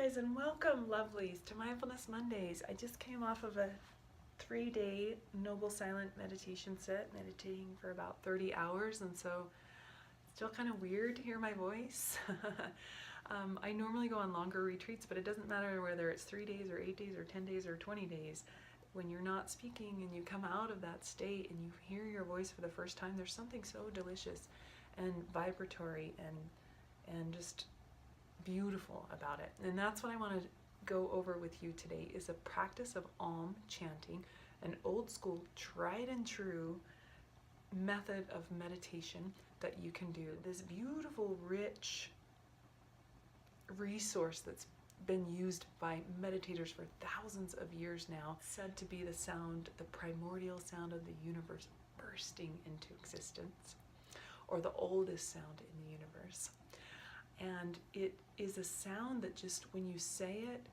guys, and welcome, lovelies, to Mindfulness Mondays. I just came off of a 3-day Noble Silent meditation set, meditating for about 30 hours, and so it's still kind of weird to hear my voice. I normally go on longer retreats, but it doesn't matter whether it's 3 days or 8 days or 10 days or 20 days. When you're not speaking and you come out of that state and you hear your voice for the first time, there's something so delicious and vibratory and just beautiful about it. And that's what I want to go over with you today, is a practice of Om chanting, an old school, tried and true method of meditation that you can do. This beautiful, rich resource that's been used by meditators for thousands of years now, said to be the sound, the primordial sound of the universe bursting into existence, or the oldest sound in the universe. And it is a sound that just, when you say it,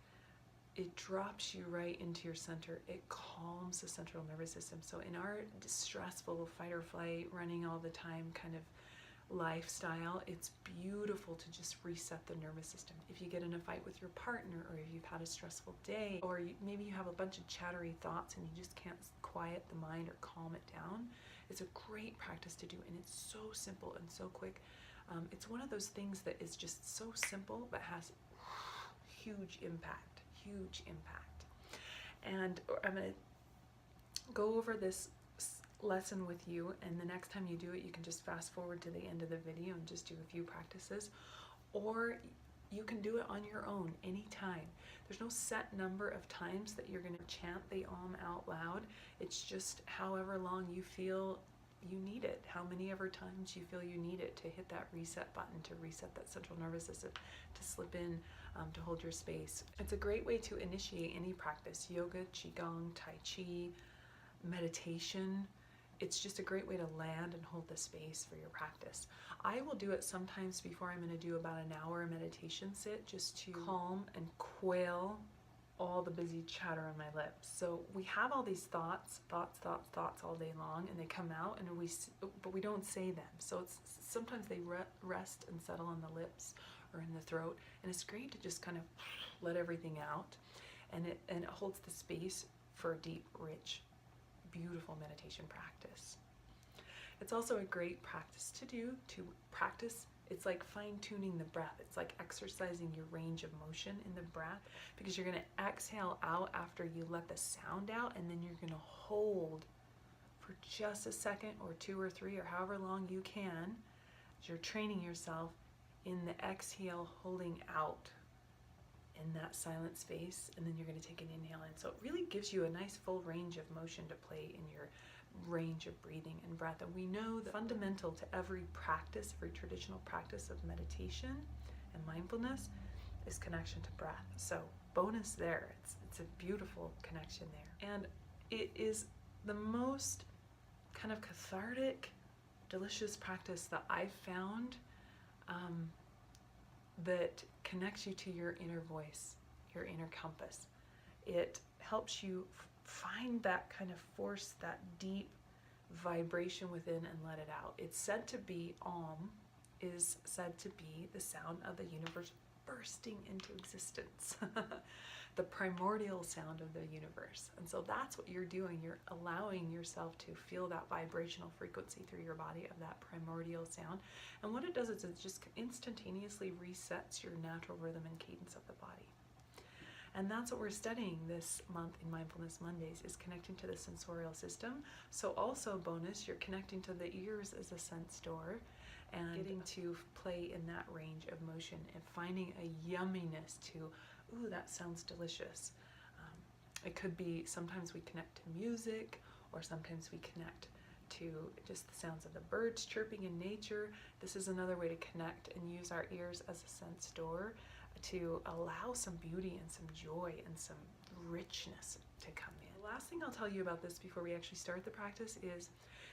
it drops you right into your center. It calms the central nervous system. So in our stressful fight or flight, running all the time kind of lifestyle, it's beautiful to just reset the nervous system. If you get in a fight with your partner, or if you've had a stressful day, or maybe you have a bunch of chattery thoughts and you just can't quiet the mind or calm it down, it's a great practice to do, and it's so simple and so quick. It's one of those things that is just so simple but has huge impact, huge impact. And I'm going to go over this lesson with you, and the next time you do it, you can just fast forward to the end of the video and just do a few practices, or you can do it on your own anytime. There's no set number of times that you're going to chant the Om out loud. It's just however long you feel you need it, how many ever times you feel you need it to hit that reset button, to reset that central nervous system, to slip in, to hold your space. It's a great way to initiate any practice: yoga, qigong, tai chi, meditation. It's just a great way to land and hold the space for your practice. I will do it sometimes before I'm going to do about an hour meditation sit, just to calm and quell all the busy chatter on my lips. So we have all these thoughts all day long, and they come out, and but we don't say them. So it's sometimes they rest and settle on the lips or in the throat, and it's great to just kind of let everything out, and it holds the space for a deep, rich, beautiful meditation practice. It's also a great practice to do, to practice. It's like fine-tuning the breath. It's like exercising your range of motion in the breath, because you're going to exhale out after you let the sound out, and then you're going to hold for just a second or 2 or 3 or however long you can, as you're training yourself in the exhale, holding out in that silent space, and then you're going to take an inhale in. So it really gives you a nice full range of motion to play in your range of breathing and breath. And we know that fundamental to every practice, every traditional practice of meditation and mindfulness, is connection to breath. So bonus there, it's a beautiful connection there. And it is the most kind of cathartic, delicious practice that I've found, that connects you to your inner voice, your inner compass. It helps you find that kind of force, that deep vibration within, and let it out. It's said to be, Om is said to be the sound of the universe bursting into existence. The primordial sound of the universe. And so that's what you're doing. You're allowing yourself to feel that vibrational frequency through your body of that primordial sound. And what it does is it just instantaneously resets your natural rhythm and cadence of the body. And that's what we're studying this month in Mindfulness Mondays, is connecting to the sensorial system. So also bonus, you're connecting to the ears as a sense door, and getting to play in that range of motion and finding a yumminess to, ooh, that sounds delicious. It could be, sometimes we connect to music, or sometimes we connect to just the sounds of the birds chirping in nature. This is another way to connect and use our ears as a sense door to allow some beauty and some joy and some richness to come in. The last thing I'll tell you about this before we actually start the practice is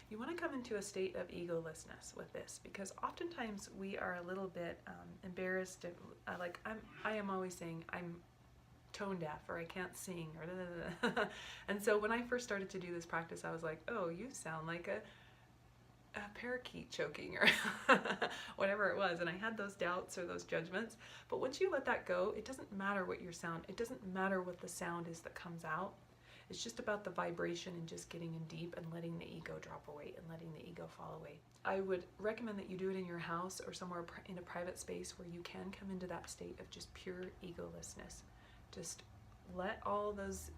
you want to come into a state of egolessness with this, because oftentimes we are a little bit embarrassed. I am always saying I'm tone deaf, or I can't sing, or and so when I first started to do this practice, I was like, oh, you sound like a a parakeet choking or whatever it was. And I had those doubts or those judgments. But once you let that go, it doesn't matter what your sound, it doesn't matter what the sound is that comes out. It's just about the vibration and just getting in deep and letting the ego drop away and letting the ego fall away. I would recommend that you do it in your house or somewhere in a private space where you can come into that state of just pure egolessness. Just let all those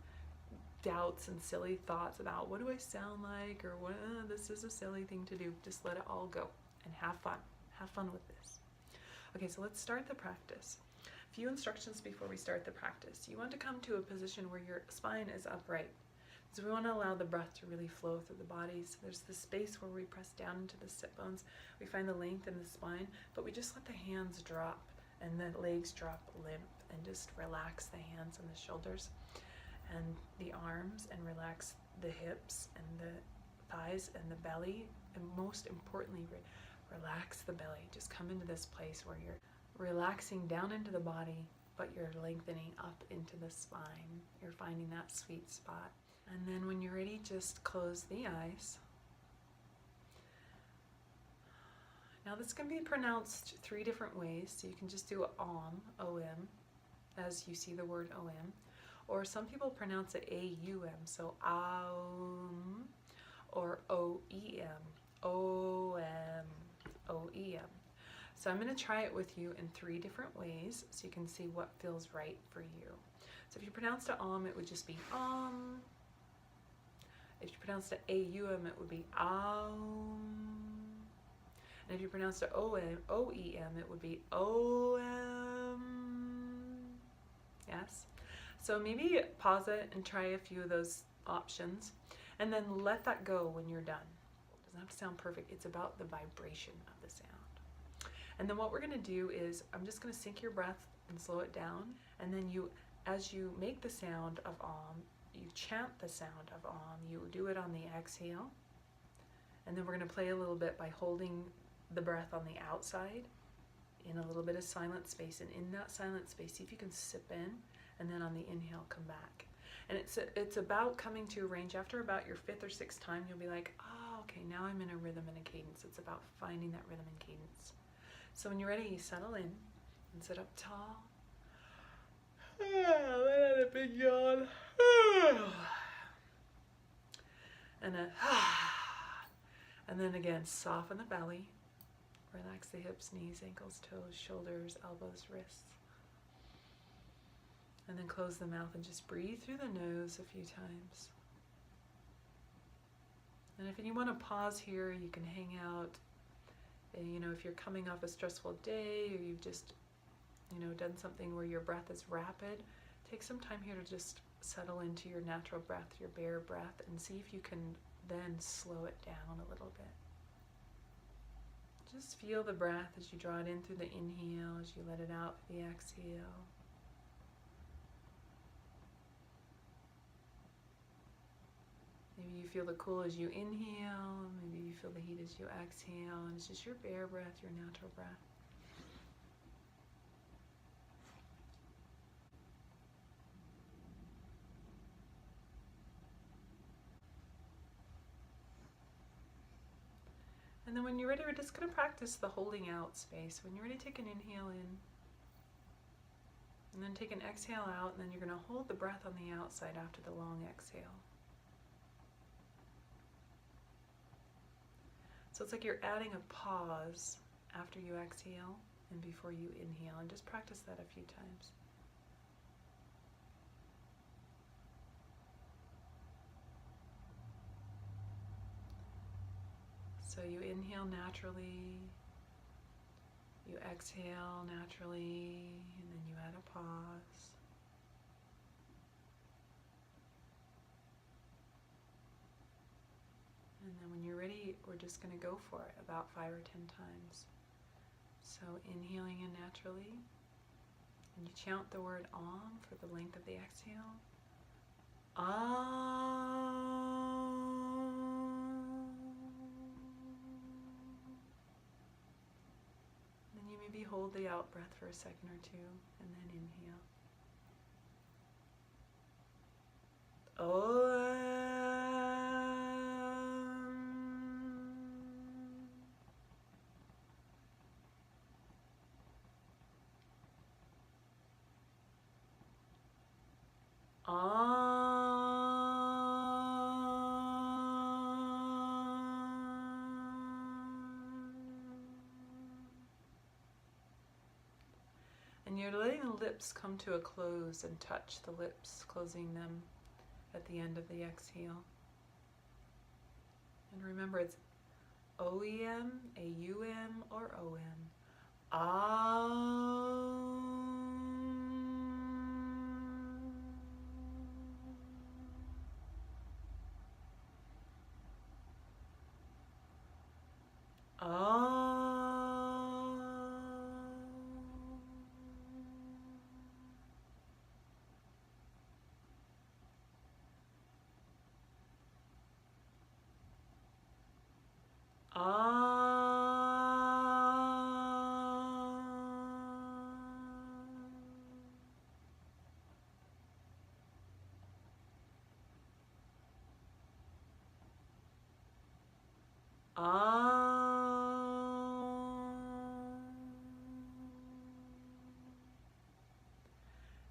doubts and silly thoughts about what do I sound like or what this is a silly thing to do. Just let it all go and have fun. Have fun with this. Okay, so let's start the practice. A few instructions before we start the practice. You want to come to a position where your spine is upright. So we want to allow the breath to really flow through the body. So there's the space where we press down into the sit bones. We find the length in the spine, but we just let the hands drop and the legs drop limp and just relax the hands and the shoulders and the arms and relax the hips and the thighs and the belly. And most importantly, relax the belly. Just come into this place where you're relaxing down into the body, but you're lengthening up into the spine. You're finding that sweet spot. And then when you're ready, just close the eyes. Now this can be pronounced 3 different ways. So you can just do om, O-M, as you see the word O-M. Or some people pronounce it A-U-M, so aum, or O-E-M, O-M, O-E-M. So I'm going to try it with you in 3 different ways so you can see what feels right for you. So if you pronounced it om, it would just be om. If you pronounced it A-U-M, it would be aum. And if you pronounced it O-M, O-E-M, it would be O-M. Yes? So maybe pause it and try a few of those options and then let that go when you're done. It doesn't have to sound perfect. It's about the vibration of the sound. And then what we're going to do is I'm just going to sync your breath and slow it down. And then you, as you make the sound of om, you chant the sound of om. You do it on the exhale. And then we're going to play a little bit by holding the breath on the outside in a little bit of silent space. And in that silent space, see if you can sip in. And then on the inhale, come back. And it's about coming to a range. After about your 5th or 6th time, you'll be like, oh, okay, now I'm in a rhythm and a cadence. It's about finding that rhythm and cadence. So when you're ready, you settle in and sit up tall. Let out a big yawn. And then again, soften the belly. Relax the hips, knees, ankles, toes, shoulders, elbows, wrists. And then close the mouth and just breathe through the nose a few times. And if you want to pause here, you can hang out. You know, if you're coming off a stressful day or you've just, done something where your breath is rapid, take some time here to just settle into your natural breath, your bare breath, and see if you can then slow it down a little bit. Just feel the breath as you draw it in through the inhale, as you let it out through the exhale. Maybe you feel the cool as you inhale, maybe you feel the heat as you exhale, and it's just your bare breath, your natural breath. And then when you're ready, we're just going to practice the holding out space. When you're ready, take an inhale in, and then take an exhale out, and then you're going to hold the breath on the outside after the long exhale. So it's like you're adding a pause after you exhale and before you inhale, and just practice that a few times. So you inhale naturally, you exhale naturally, and then you add a pause. And then when you're ready, we're just going to go for it about 5 or 10 times. So inhaling in naturally, and you chant the word om for the length of the exhale. Om. Then you maybe hold the out breath for a second or two, and then inhale. Om. And you're letting the lips come to a close and touch the lips, closing them at the end of the exhale. And remember, it's OEM, AUM, or OM.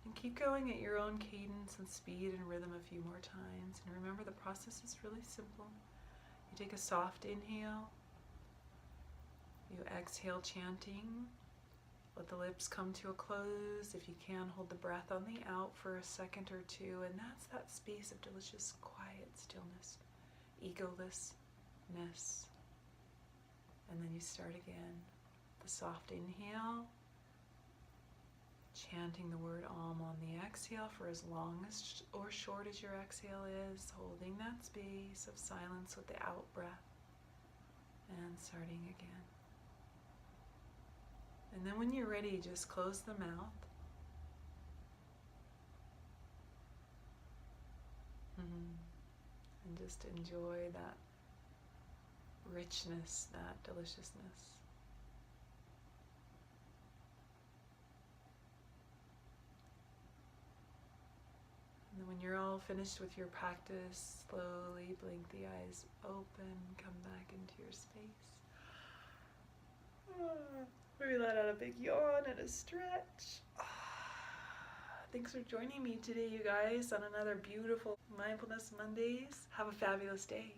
And keep going at your own cadence and speed and rhythm a few more times. And remember, the process is really simple. You take a soft inhale, you exhale chanting, let the lips come to a close. If you can, hold the breath on the out for a second or two, and that's that space of delicious quiet stillness, egolessness. And then you start again. The soft inhale, chanting the word Om on the exhale for as long as or short as your exhale is, holding that space of silence with the out breath, and starting again. And then when you're ready, just close the mouth. And just enjoy that richness, that deliciousness. And then when you're all finished with your practice, slowly blink the eyes open, come back into your space. Maybe let out a big yawn and a stretch. Thanks for joining me today, you guys, on another beautiful Mindfulness Mondays. Have a fabulous day.